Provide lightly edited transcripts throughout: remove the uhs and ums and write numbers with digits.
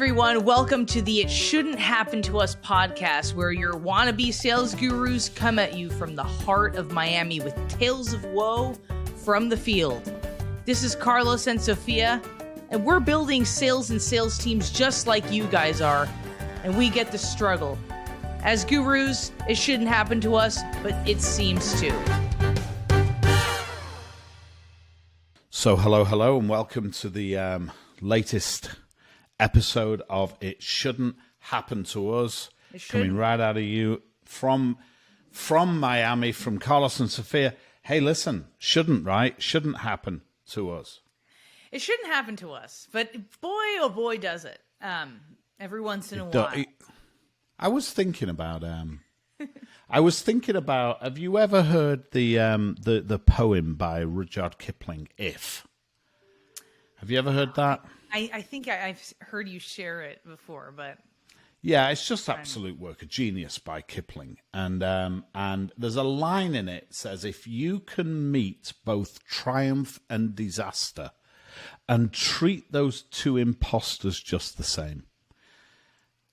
everyone. Welcome to the It Shouldn't Happen to Us podcast, where your wannabe sales gurus come at you from the heart of Miami with tales of woe from the field. This is Carlos and Sophia, and we're building sales and sales teams just like you guys are, and we get the struggle. As gurus, it shouldn't happen to us, but it seems to. So hello, and welcome to the latest episode of It Shouldn't Happen to Us. Coming right out of you from Miami, from Carlos and Sophia. Hey, listen, shouldn't happen to us. It shouldn't happen to us, but boy, oh boy, does it. Every once in a while. I was thinking about. Have you ever heard the poem by Rudyard Kipling, If? Have you ever heard that? I think I've heard you share it before, but yeah, it's just absolute work of genius by Kipling, and there's a line in it that says, if you can meet both triumph and disaster, and treat those two imposters just the same.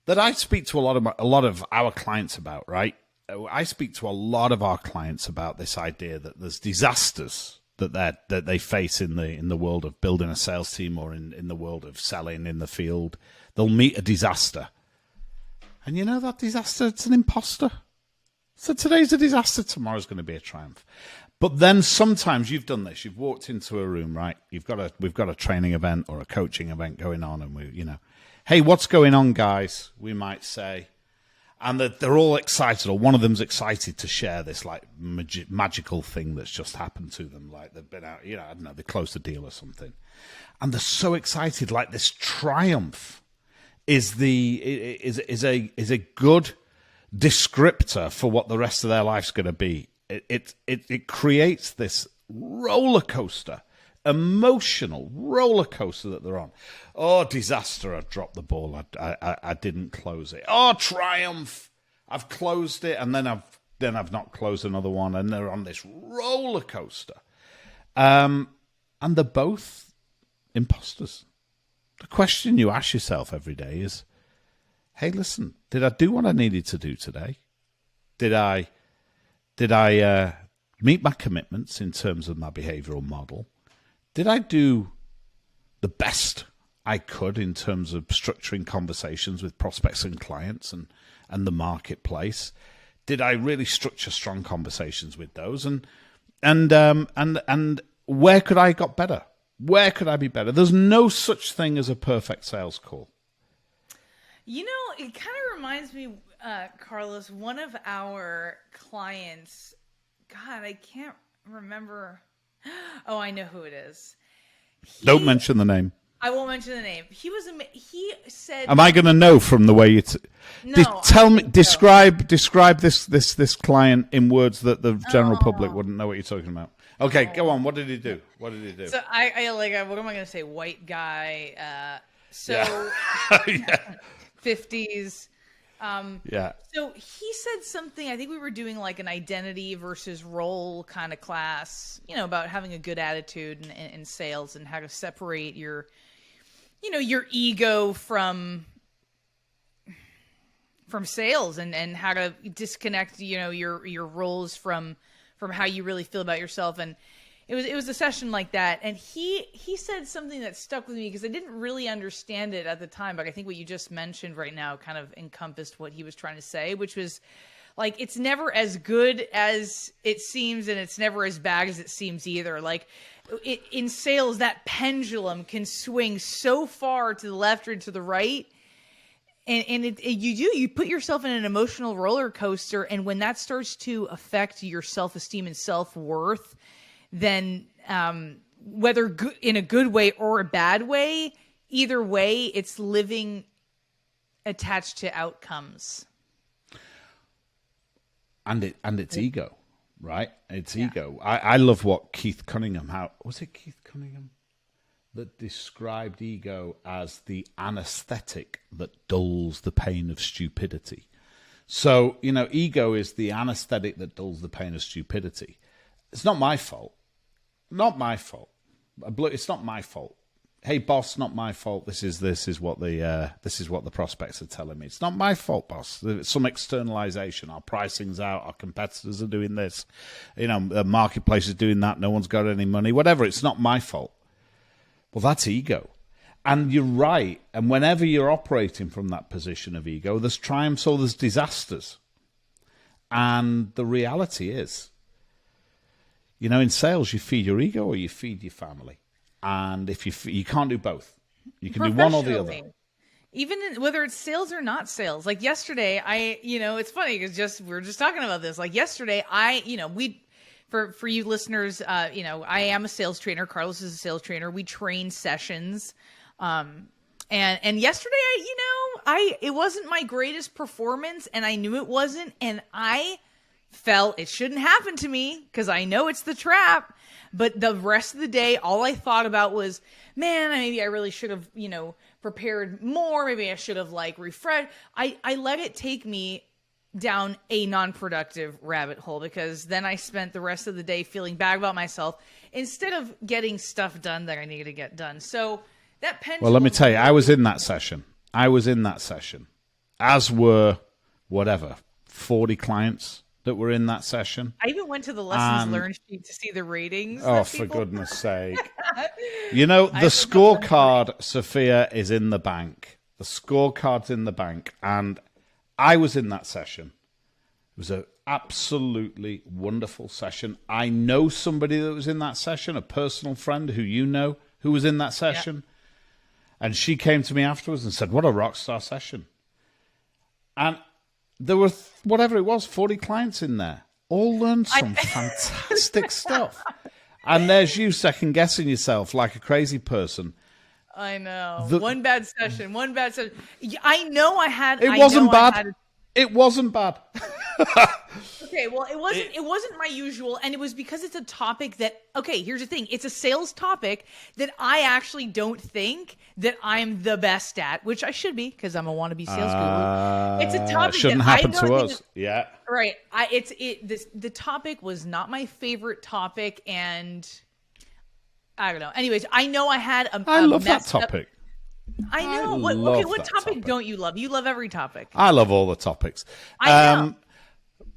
That I speak to a lot of our clients about, right? I speak to a lot of our clients about this idea that there's disasters that they face in the world of building a sales team, or in the world of selling in the field. They'll meet a disaster. And you know that disaster, it's an imposter. So today's a disaster, tomorrow's going to be a triumph. But then sometimes you've done this. You've walked into a room, right? We've got a training event or a coaching event going on, and hey, what's going on, guys? We might say. And they're all excited, or one of them's excited to share this like magical thing that's just happened to them. Like they've been out, I don't know, they closed a deal or something. And they're so excited, like this triumph is a good descriptor for what the rest of their life's going to be. It creates this roller coaster, emotional roller coaster that they're on. Oh, disaster, I dropped the ball, I didn't close it. Oh, triumph, I've closed it, and then I've not closed another one, and they're on this roller coaster. And they're both imposters. The question you ask yourself every day is, hey, listen, did I do what I needed to do today? Did I meet my commitments in terms of my behavioral model? Did I do the best I could in terms of structuring conversations with prospects and clients and the marketplace? Did I really structure strong conversations with those? And where could I got better? Where could I be better? There's no such thing as a perfect sales call. You know, it kind of reminds me, Carlos, one of our clients, God, I can't remember. Oh, I know who it is. Don't mention the name. I won't mention the name. He said. Am I going to know from the way you? No. Tell me. Describe this client in words that the general public wouldn't know what you're talking about. Okay, go on. What did he do? So I what am I going to say? White guy. Yeah. 50s. Yeah. So he said something, I think we were doing like an identity versus role kind of class, about having a good attitude in sales, and how to separate your ego from sales, and how to disconnect, your roles from how you really feel about yourself. And it was a session like that, and he said something that stuck with me because I didn't really understand it at the time, but I think what you just mentioned right now kind of encompassed what he was trying to say, which was like, it's never as good as it seems, and it's never as bad as it seems either. Like in sales, that pendulum can swing so far to the left or to the right. And you put yourself in an emotional roller coaster, and when that starts to affect your self-esteem and self-worth, then whether in a good way or a bad way, either way, it's living attached to outcomes. And it's ego, right? It's ego. I love what Keith Cunningham, that described ego as the anesthetic that dulls the pain of stupidity. So, ego is the anesthetic that dulls the pain of stupidity. It's not my fault. Not my fault. It's not my fault hey boss, not my fault. This is what the prospects are telling me. It's not my fault, boss. It's some externalization. Our pricing's out. Our competitors are doing this. The marketplace is doing that. No one's got any money. Whatever. It's not my fault. Well, that's ego. And you're right. And whenever you're operating from that position of ego, there's triumphs or there's disasters. And the reality is, in sales, you feed your ego or you feed your family. And if you can't do both, you can do one or the other. Even whether it's sales or not sales. Like yesterday, it's funny because we were just talking about this. Like yesterday, for you listeners, I am a sales trainer. Carlos is a sales trainer. We train sessions. And yesterday, it wasn't my greatest performance, and I knew it wasn't, and I felt it shouldn't happen to me because I know it's the trap. But the rest of the day, all I thought about was, man, maybe I really should have, prepared more. Maybe I should have refreshed. I let it take me down a non-productive rabbit hole because then I spent the rest of the day feeling bad about myself instead of getting stuff done that I needed to get done. So that pendulum. Well, let me tell you, I was in that session, as were 40 clients that were in that session. I even went to the lessons learned sheet to see the ratings. Oh, for goodness sake. The scorecard, Sophia, is in the bank. The scorecard's in the bank. And I was in that session. It was an absolutely wonderful session. I know somebody that was in that session, a personal friend who was in that session. Yeah. And she came to me afterwards and said, what a rock star session. And there were, 40 clients in there. All learned some fantastic stuff. And there's you second-guessing yourself like a crazy person. I know. One bad session. I know I had... It wasn't bad. It wasn't bad. Okay, well, it wasn't my usual, and it was because it's a topic that, okay, here's the thing. It's a sales topic that I actually don't think that I'm the best at, which I should be because I'm a wannabe sales guru. It's a topic shouldn't that happen I don't to think us. Yeah. Right. The topic was not my favorite topic, and I don't know. Anyways, I know I had I love that topic. I know. What topic don't you love? You love every topic. I love all the topics. I know.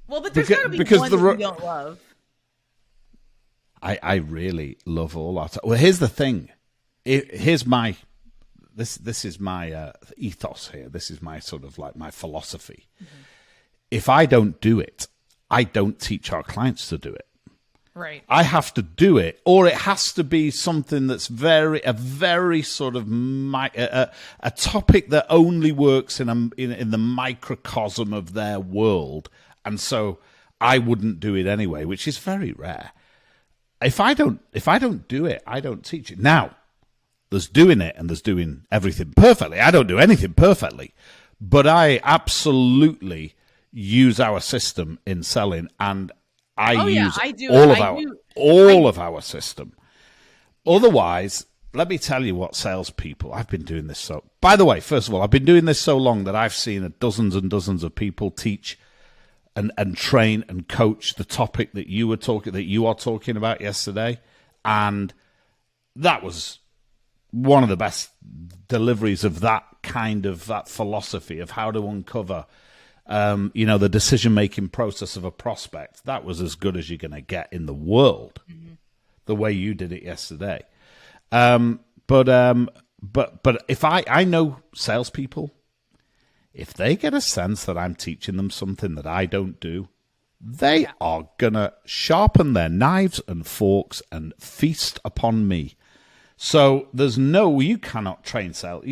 Well, but there's got to be one that you don't love. I really love all that. Well, here's the thing. Here's my this is my ethos here. This is my sort of my philosophy. Mm-hmm. If I don't do it, I don't teach our clients to do it. Right. I have to do it, or it has to be something that's a very sort of a topic that only works in the microcosm of their world, and so I wouldn't do it anyway, which is very rare. If I don't do it, I don't teach it. Now, there's doing it and there's doing everything perfectly. I don't do anything perfectly, but I absolutely use our system in selling, and I use all of our system. Otherwise, let me tell you what salespeople, I've been doing this so... By the way, first of all, I've been doing this so long that I've seen dozens and dozens of people teach and train and coach the topic that you are talking about yesterday. And that was one of the best deliveries of that philosophy of how to uncover the decision-making process of a prospect. That was as good as you're going to get in the world, the way you did it yesterday. But if I know salespeople, if they get a sense that I'm teaching them something that I don't do, they are going to sharpen their knives and forks and feast upon me. So you cannot train sales.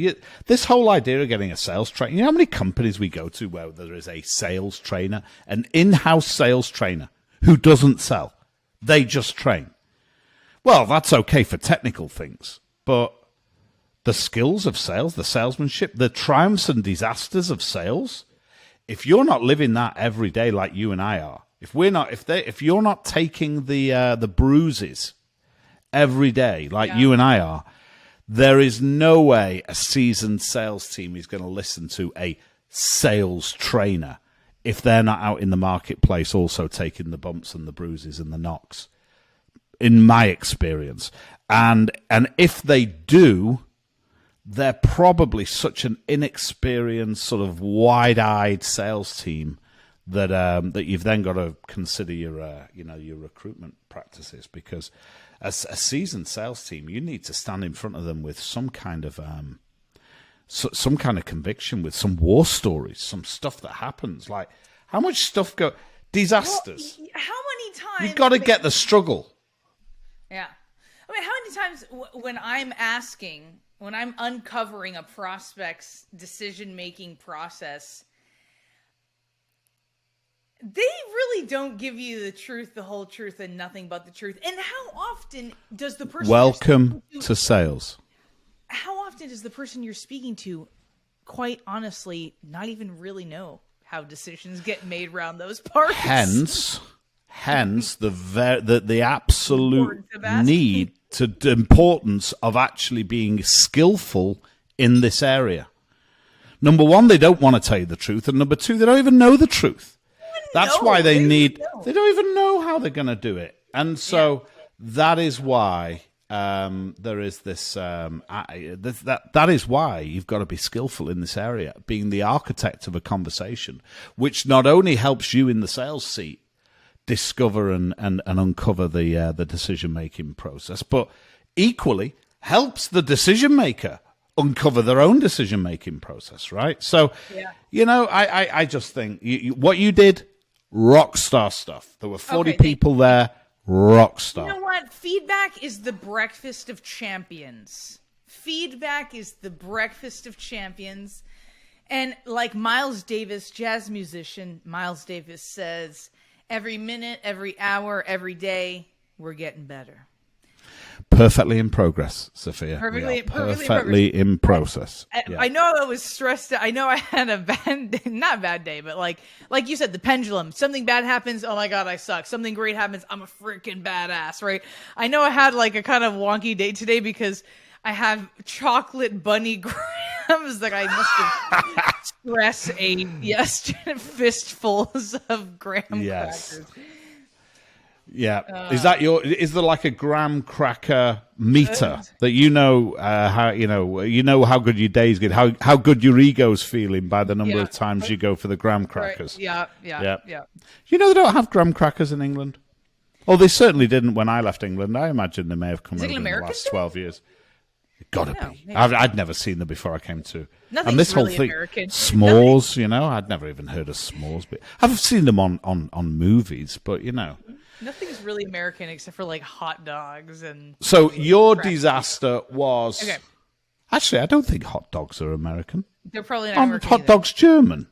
This whole idea of getting a sales trainer, you know how many companies we go to where there is a sales trainer, an in-house sales trainer who doesn't sell. They just train. Well, that's okay for technical things, but the skills of sales, the salesmanship, the triumphs and disasters of sales, if you're not living that every day like you and I are, if you're not taking the bruises every day like you and I are, there is no way a seasoned sales team is going to listen to a sales trainer if they're not out in the marketplace also taking the bumps and the bruises and the knocks, in my experience. And if they do, they're probably such an inexperienced, sort of wide-eyed sales team that that you've then got to consider your your recruitment practices, because as a seasoned sales team, you need to stand in front of them with some kind of some kind of conviction, with some war stories, some stuff that happens. Like, how much stuff disasters? Well, how many times? You've got to get the struggle. Yeah. I mean, how many times when I'm uncovering a prospect's decision-making process, they really don't give you the truth, the whole truth, and nothing but the truth. And how often does the person... Welcome to sales. How often does the person you're speaking to, quite honestly, not even really know how decisions get made around those parts? Hence the absolute need the importance of actually being skillful in this area. Number one, they don't want to tell you the truth, and number two, they don't even know the truth. That's why they don't even know how they're going to do it. And so that is why there is this, that is why you've got to be skillful in this area, being the architect of a conversation, which not only helps you in the sales seat discover and uncover the decision-making process, but equally helps the decision-maker uncover their own decision-making process, right? So, I just think what you did, rock star stuff. There were 40 people there, rock star. You know what? Feedback is the breakfast of champions. Feedback is the breakfast of champions. And like Miles Davis, jazz musician, Miles Davis says, every minute, every hour, every day, we're getting better. Perfectly in progress, Sophia. Perfectly in process. I know I was stressed. I know I had a not bad day, but like you said, the pendulum. Something bad happens. Oh my God, I suck. Something great happens. I'm a freaking badass, right? I know I had like a kind of wonky day today because I have chocolate bunny grams that I must have stress ate yesterday, fistfuls of graham crackers. Yeah, is there like a graham cracker meter that how good your day's good, how good your ego's feeling by the number of times you go for the graham crackers? Right. Yeah. You know they don't have graham crackers in England. Oh, they certainly didn't when I left England. I imagine they may have come over in the last 12 years. Gotta be. I'd never seen them before I came to. Nothing's and this really whole thing, American. s'mores, I'd never even heard of s'mores, but I've seen them on movies, but Nothing's really American except for like hot dogs and. So your disaster was. Okay. Actually, I don't think hot dogs are American. They're probably not American. Hot dogs German.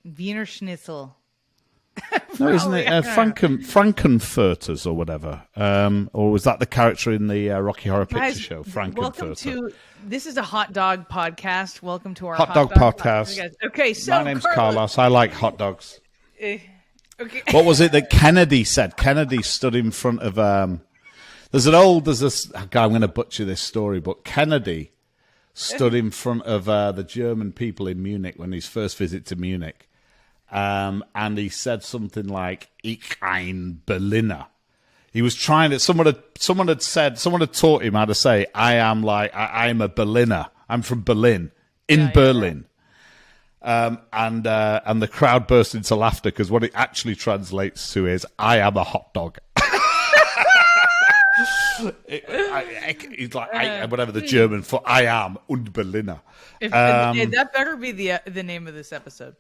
Wiener Schnitzel. No, isn't it Frankenfurters or whatever? Or was that the character in the Rocky Horror Picture Show, Frankenfurter? This is a hot dog podcast. Welcome to our hot dog podcast. Okay, so my name's Carlos. I like hot dogs. Okay. What was it that Kennedy said? Kennedy stood in front of. There's this guy. I'm going to butcher this story, but Kennedy stood in front of the German people in Munich when his first visit to Munich. And he said something like "Ich ein Berliner." He was trying to. Someone had taught him how to say "I am a Berliner. I'm from Berlin, in Berlin." And the crowd burst into laughter because what it actually translates to is "I am a hot dog." He's like whatever the German for "I am und Berliner." That better be the name of this episode.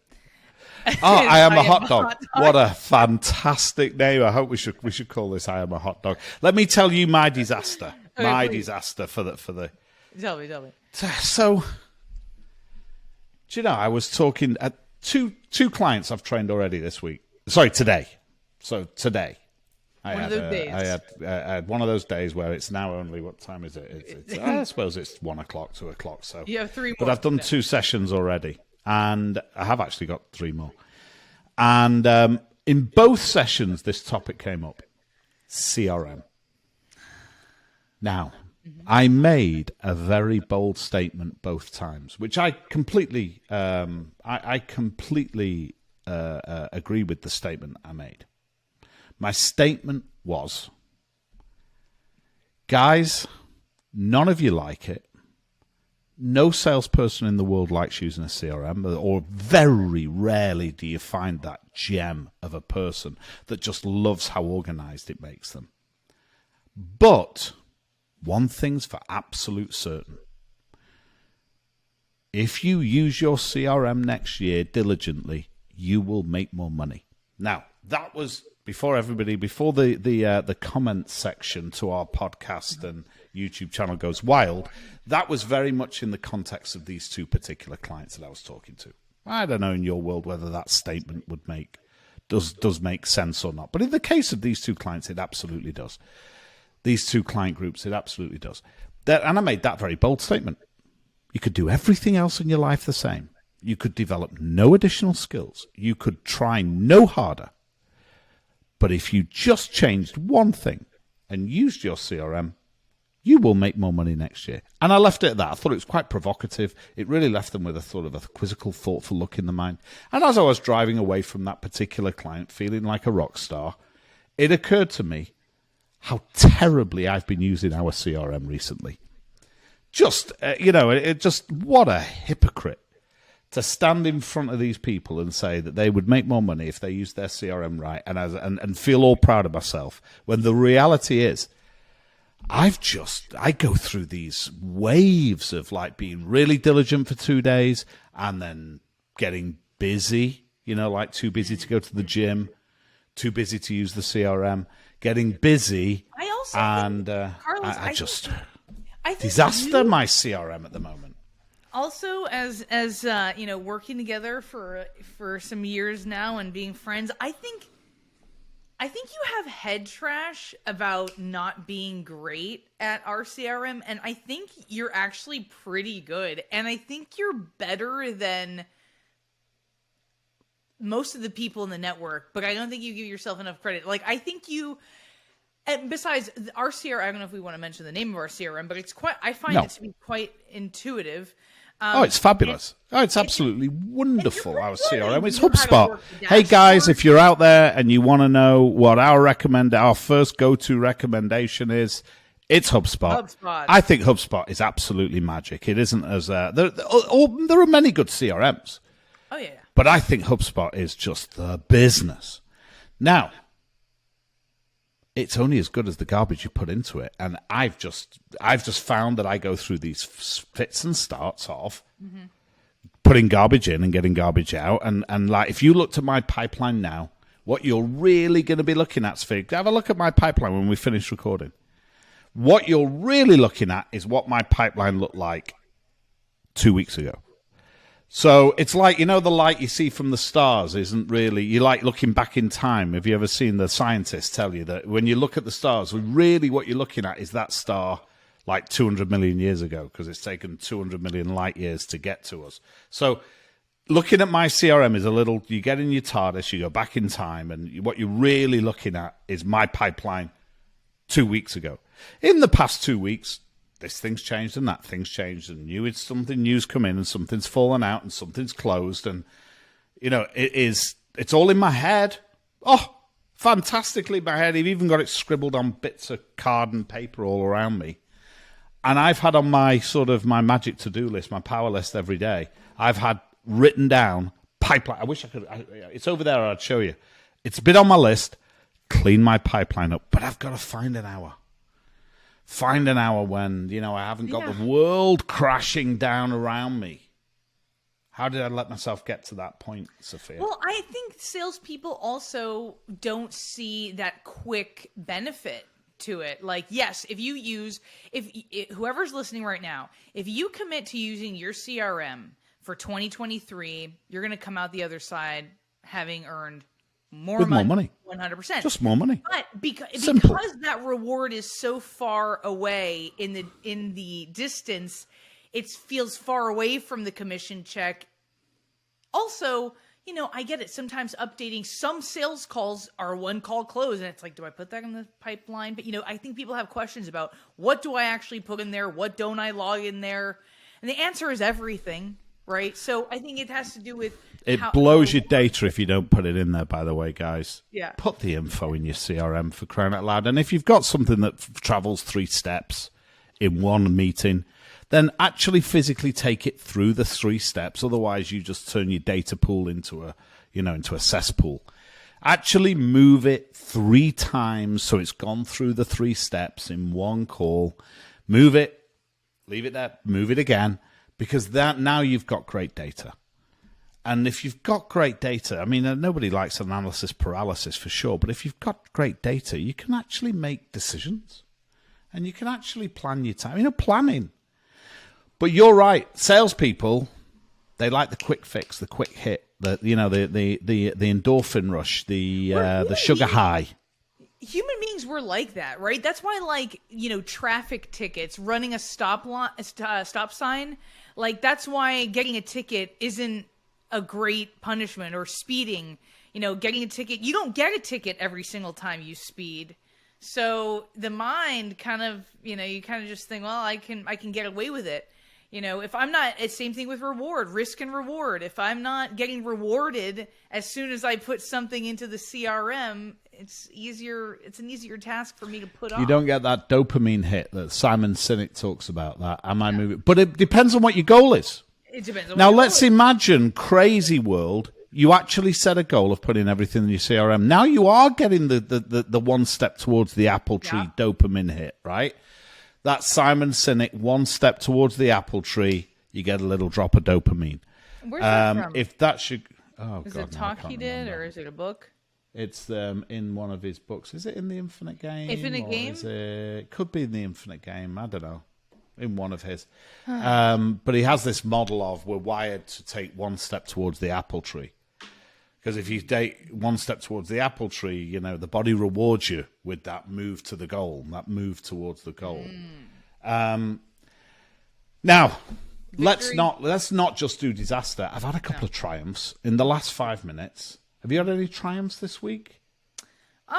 I am a hot dog. What a fantastic name! I hope we should call this "I am a hot dog." Let me tell you my disaster. Disaster for the. Tell me. So, do you know I was talking at two clients I've trained already this week. Sorry, today. So today, I had one of those days where it's now only what time is it? I suppose it's 1 o'clock, 2 o'clock. So you have 3 more. But I've done 2 sessions already. And I have actually got 3 more. And in both sessions, this topic came up. CRM. Now, I made a very bold statement both times, which I completely, agree with the statement I made. My statement was, Guys, none of you like it. No salesperson in the world likes using a CRM, or very rarely do you find that gem of a person that just loves how organized it makes them. But one thing's for absolute certain. If you use your CRM next year diligently, you will make more money. Now, that was before the comment section to our podcast and YouTube channel goes wild. That was very much in the context of these two particular clients that I was talking to. I don't know in your world whether that statement does make sense or not. But in the case of these two clients, it absolutely does. These two client groups, it absolutely does. And I made that very bold statement. You could do everything else in your life the same. You could develop no additional skills. You could try no harder. But if you just changed one thing and used your CRM, you will make more money next year. And I left it at that. I thought it was quite provocative. It really left them with a sort of a quizzical, thoughtful look in the mind. And as I was driving away from that particular client, feeling like a rock star, it occurred to me how terribly I've been using our CRM recently. Just, what a hypocrite to stand in front of these people and say that they would make more money if they used their CRM right and feel all proud of myself, when the reality is I go through these waves of like being really diligent for 2 days and then getting busy, like too busy to go to the gym, too busy to use the CRM, getting busy. I also and Carlos, I just I think disaster my CRM at the moment. Also, as working together for some years now and being friends, I think you have head trash about not being great at our CRM, and I think you're actually pretty good, and I think you're better than most of the people in the network, but I don't think you give yourself enough credit. Like, I think you, and besides our CRM, I don't know if we want to mention the name of our CRM, but I find it to be quite intuitive. It's fabulous. It's absolutely wonderful, our CRM. It's You know how to HubSpot. work the Hey, guys, dashboard. if you're out there and you want to know what our first go-to recommendation is, it's HubSpot. HubSpot. I think HubSpot is absolutely magic. It isn't as... there are many good CRMs, Oh, yeah. but I think HubSpot is just the business. Now, it's only as good as the garbage you put into it. And I've just found that I go through these fits and starts of putting garbage in and getting garbage out. And like, if you looked at my pipeline now, what you're really going to be looking at, Sfig, have a look at my pipeline when we finish recording. What you're really looking at is what my pipeline looked like 2 weeks ago. So it's like, the light you see from the stars isn't really, you like looking back in time. Have you ever seen the scientists tell you that when you look at the stars, really what you're looking at is that star like 200 million years ago, because it's taken 200 million light years to get to us. So looking at my CRM is you get in your TARDIS, you go back in time, and what you're really looking at is my pipeline 2 weeks ago. In the past 2 weeks, this thing's changed and that thing's changed, and something new's come in and something's fallen out and something's closed, and it's all in my head. Oh, fantastically in my head. I've even got it scribbled on bits of card and paper all around me. And I've had on my magic to-do list, my power list every day, I've had written down pipeline. I wish I could. It's over there. I'd show you. It's been on my list. Clean my pipeline up, but I've got to find an hour. Find an hour when, I haven't got the world crashing down around me. How did I let myself get to that point, Sophia? Well, I think salespeople also don't see that quick benefit to it. Like, yes, if whoever's listening right now, if you commit to using your CRM for 2023, you're going to come out the other side having earned more money. 100%. Just more money. But because that reward is so far away in the distance, it feels far away from the commission check. Also, I get it. Sometimes updating some sales calls are one call close, and it's like, do I put that in the pipeline? But, I think people have questions about what do I actually put in there? What don't I log in there? And the answer is everything. right? So I think it has to do with It how, blows your data if you don't put it in there, by the way, guys. Yeah. Put the info in your CRM for crying out loud. And if you've got something that travels 3 steps in one meeting, then actually physically take it through the 3 steps. Otherwise, you just turn your data pool into a cesspool. Actually move it 3 times so it's gone through the 3 steps in one call. Move it, leave it there, move it again, because that now you've got great data. And if you've got great data, I mean, nobody likes analysis paralysis for sure, but if you've got great data, you can actually make decisions and you can actually plan your time, planning. But you're right, salespeople, they like the quick fix, the quick hit, the endorphin rush, the sugar high. Human beings were like that, right? That's why, traffic tickets, running a stop sign, that's why getting a ticket isn't a great punishment, or speeding. Getting a ticket, you don't get a ticket every single time you speed. So the mind kind of, you kind of just think, well, I can get away with it. If I'm not, it's same thing with risk and reward. If I'm not getting rewarded as soon as I put something into the CRM, it's an easier task for me to put on. You don't get that dopamine hit that Simon Sinek talks about. That am I moving? But it depends on what your goal is. It depends on now, let's imagine crazy world. You actually set a goal of putting everything in your CRM. Now you are getting the one step towards the apple tree dopamine hit, right? That's Simon Sinek, one step towards the apple tree, you get a little drop of dopamine. Where's that from? If that should... Is it a talk he did, or is it a book? It's in one of his books. Is it in The Infinite Game? Infinite Game? It could be in The Infinite Game. I don't know. In one of his. But he has this model of we're wired to take one step towards the apple tree. Because if you take one step towards the apple tree, the body rewards you with that move to the goal, that move towards the goal. Now, let's not just do disaster. I've had a couple of triumphs in the last 5 minutes. Have you had any triumphs this week? Yeah,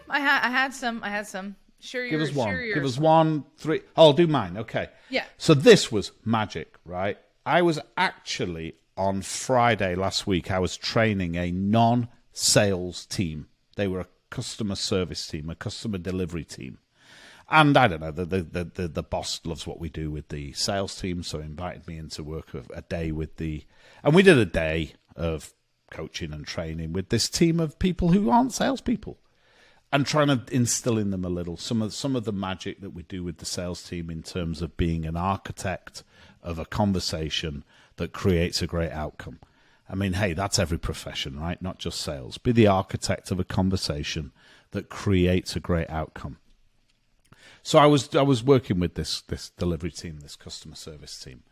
I had some. Give us one. Give us 1, 3. Oh, I'll do mine. Okay. Yeah. So this was magic, right? I was actually on Friday last week. I was training a non-sales team. They were a customer service team, a customer delivery team. And I don't know, the boss loves what we do with the sales team, so he invited me in to work a day with and we did a day of coaching and training with this team of people who aren't salespeople, and trying to instill in them a little some of the magic that we do with the sales team in terms of being an architect of a conversation that creates a great outcome. I mean, hey, that's every profession, right? Not just sales. Be the architect of a conversation that creates a great outcome. So I was working with this delivery team, this customer service team.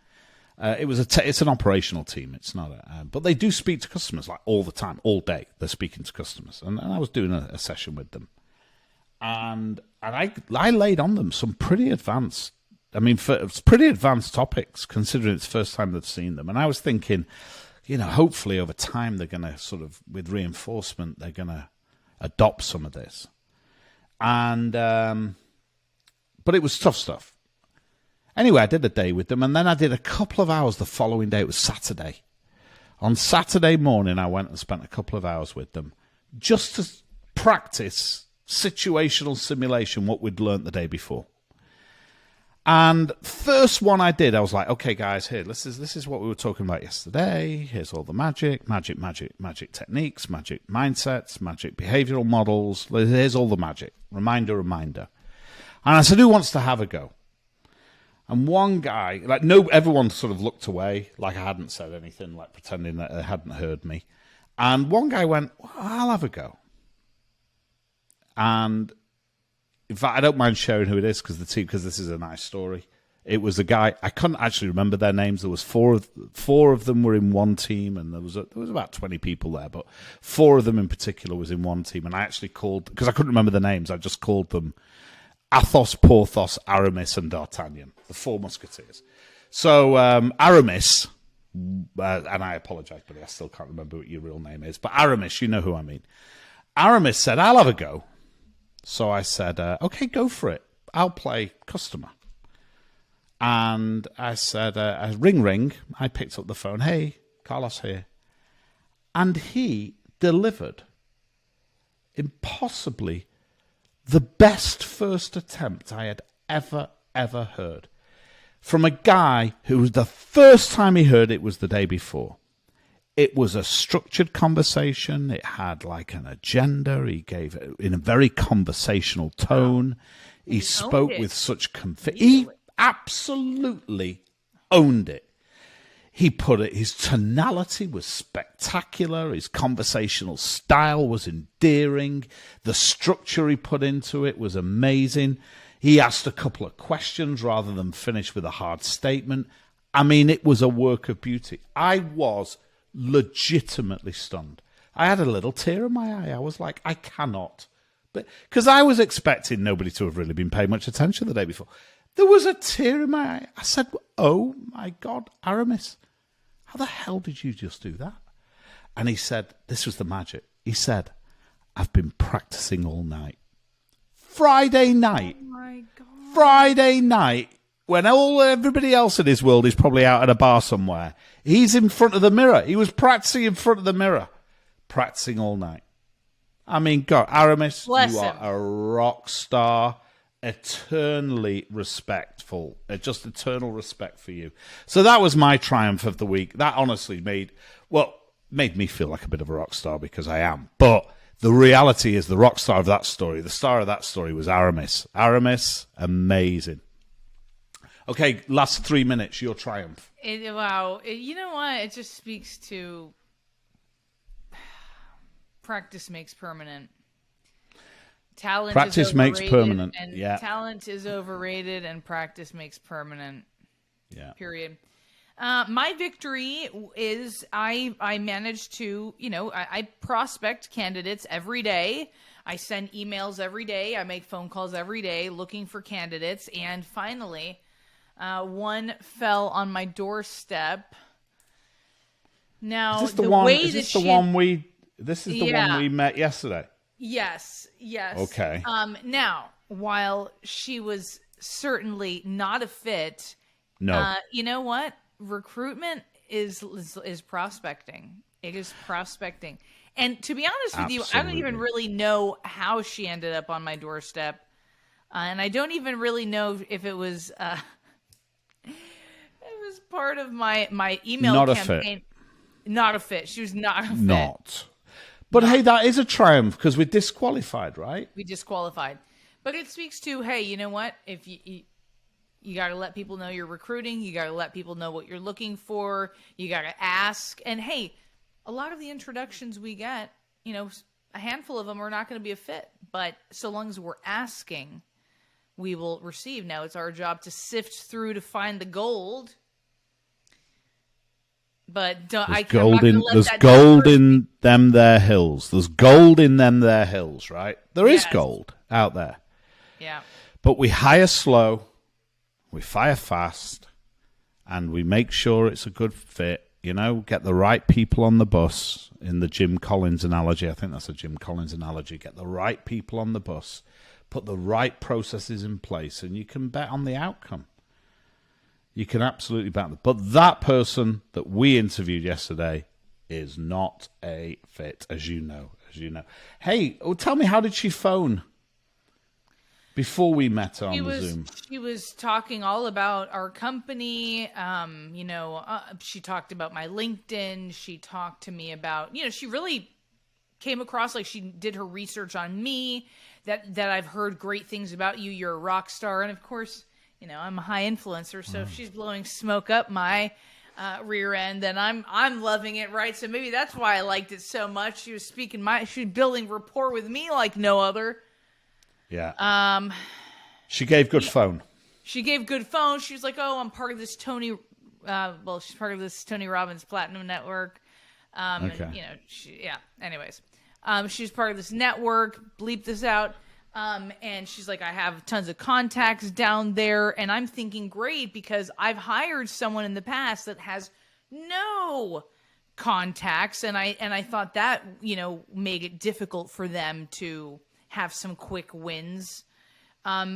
It's an operational team. It's not but they do speak to customers like all the time, all day. They're speaking to customers, and I was doing a session with them, and I laid on them some pretty advanced. It's pretty advanced topics considering it's the first time they've seen them. And I was thinking, hopefully over time they're going to sort of, with reinforcement, they're going to adopt some of this. And but it was tough stuff. Anyway, I did a day with them, and then I did a couple of hours the following day. It was Saturday. On Saturday morning, I went and spent a couple of hours with them just to practice situational simulation, what we'd learnt the day before. And first one I did, I was like, okay, guys, here, this is what we were talking about yesterday. Here's all the magic techniques, magic mindsets, magic behavioral models. Here's all the magic. Reminder. And I said, who wants to have a go? And one guy, everyone sort of looked away, like I hadn't said anything, like pretending that they hadn't heard me. And one guy went, well, I'll have a go. And in fact, I don't mind sharing who it is because this is a nice story. It was a guy, I couldn't actually remember their names. There was four of them were in one team, and there was about 20 people there, but 4 of them in particular was in one team. And I actually called, because I couldn't remember the names, I just called them Athos, Porthos, Aramis, and D'Artagnan, the 4 musketeers. So Aramis, and I apologize, but I still can't remember what your real name is, but Aramis, you know who I mean. Aramis said, I'll have a go. So I said, okay, go for it. I'll play customer. And I said, ring, ring. I picked up the phone. Hey, Carlos here. And he delivered impossibly the best first attempt I had ever heard. From a guy who was the first time he heard it was the day before. It was a structured conversation. It had like an agenda. He gave it in a very conversational tone. He spoke with such He absolutely owned it. He put it, his tonality was spectacular. His conversational style was endearing. The structure he put into it was amazing. He asked a couple of questions rather than finish with a hard statement. I mean, it was a work of beauty. I was legitimately stunned. I had a little tear in my eye. I was like, I cannot. But because I was expecting nobody to have really been paying much attention the day before. There was a tear in my eye. I said, oh my God, Aramis, how the hell did you just do that? And he said, this was the magic. He said, I've been practicing all night. Friday night. Oh my God. Friday night, when everybody else in his world is probably out at a bar somewhere, he's in front of the mirror. He was practicing in front of the mirror. Practicing all night. I mean, God, Aramis, Bless you him. are a rock star. Eternally respectful. Just eternal respect for you. So that was my triumph of the week. That honestly made me feel like a bit of a rock star because I am. But the reality is the rock star of that story, the star of that story was Aramis. Aramis, amazing. Okay, last 3 minutes, your triumph. Wow. You know what? It just speaks to practice makes permanent. Practice makes permanent. And yeah. Talent is overrated and practice makes permanent. Yeah. Period. My victory is I managed to, I prospect candidates every day. I send emails every day. I make phone calls every day looking for candidates. And finally, one fell on my doorstep. Now, Is this the one we met yesterday? Yes. Okay. Now, while she was certainly not a fit, no. You know what? Recruitment is prospecting. It is prospecting. And to be honest with you, I don't even really know how she ended up on my doorstep. And I don't even really know if it was it was part of my email campaign. Not a fit. She was not a fit. Not. But hey, that is a triumph because we're disqualified, right? We disqualified. But it speaks to, hey, you know what? If you got to let people know you're recruiting. You got to let people know what you're looking for. You got to ask. And hey, a lot of the introductions we get, a handful of them are not going to be a fit. But so long as we're asking, we will receive. Now it's our job to sift through to find the gold. But there's gold in them there hills. There's gold in them there hills, right? There is gold out there. Yeah. But we hire slow, we fire fast, and we make sure it's a good fit. Get the right people on the bus. In the Jim Collins analogy, I think that's a Jim Collins analogy. Get the right people on the bus, put the right processes in place, and you can bet on the outcome. You can absolutely bet them. But that person that we interviewed yesterday is not a fit, as you know. Hey, tell me, how did she phone before we met her on the Zoom? She was talking all about our company. She talked about my LinkedIn. She talked to me about, she really came across like she did her research on me, that I've heard great things about you. You're a rock star. And of course, I'm a high influencer, so if she's blowing smoke up my rear end, then I'm loving it, right? So maybe that's why I liked it so much. She was she was building rapport with me like no other. Yeah. She gave good phone. She gave good phone. She was like, "Oh, I'm part of this she's part of this Tony Robbins Platinum Network." Okay. And, anyways, she's part of this network. Bleep this out. And she's like, I have tons of contacts down there. And I'm thinking, great, because I've hired someone in the past that has no contacts. And I thought that, made it difficult for them to have some quick wins.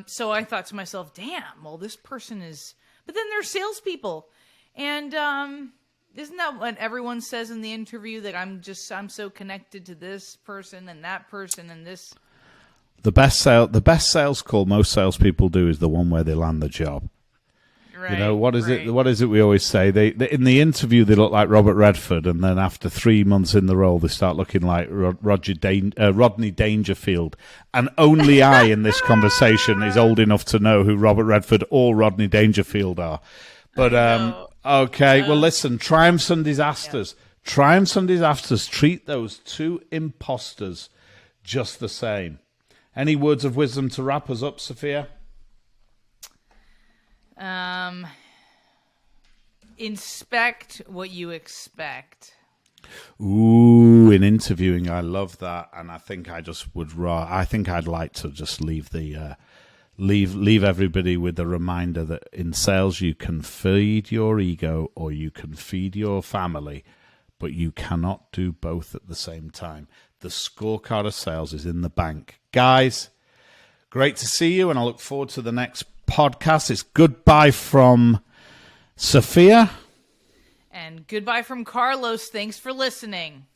So I thought to myself, damn, well, this person is But then there's salespeople, and isn't that what everyone says in the interview, that I'm so connected to this person and that person and this. The best sales call most salespeople do is the one where they land the job. Right, you know, what is it? What is it we always say? They in the interview they look like Robert Redford, and then after 3 months in the role, they start looking like Rodney Dangerfield. And only I in this conversation is old enough to know who Robert Redford or Rodney Dangerfield are. But okay, well, listen, triumphs and disasters. Yeah. Triumphs and disasters. Treat those two imposters just the same. Any words of wisdom to wrap us up, Sophia? Inspect what you expect. Ooh, in interviewing, I love that, and I think I just would. I think I'd like to just leave the leave everybody with the reminder that in sales you can feed your ego or you can feed your family, but you cannot do both at the same time. The scorecard of sales is in the bank, guys. Great to see you, and I look forward to the next podcast. It's goodbye from Sophia. And goodbye from Carlos. Thanks for listening.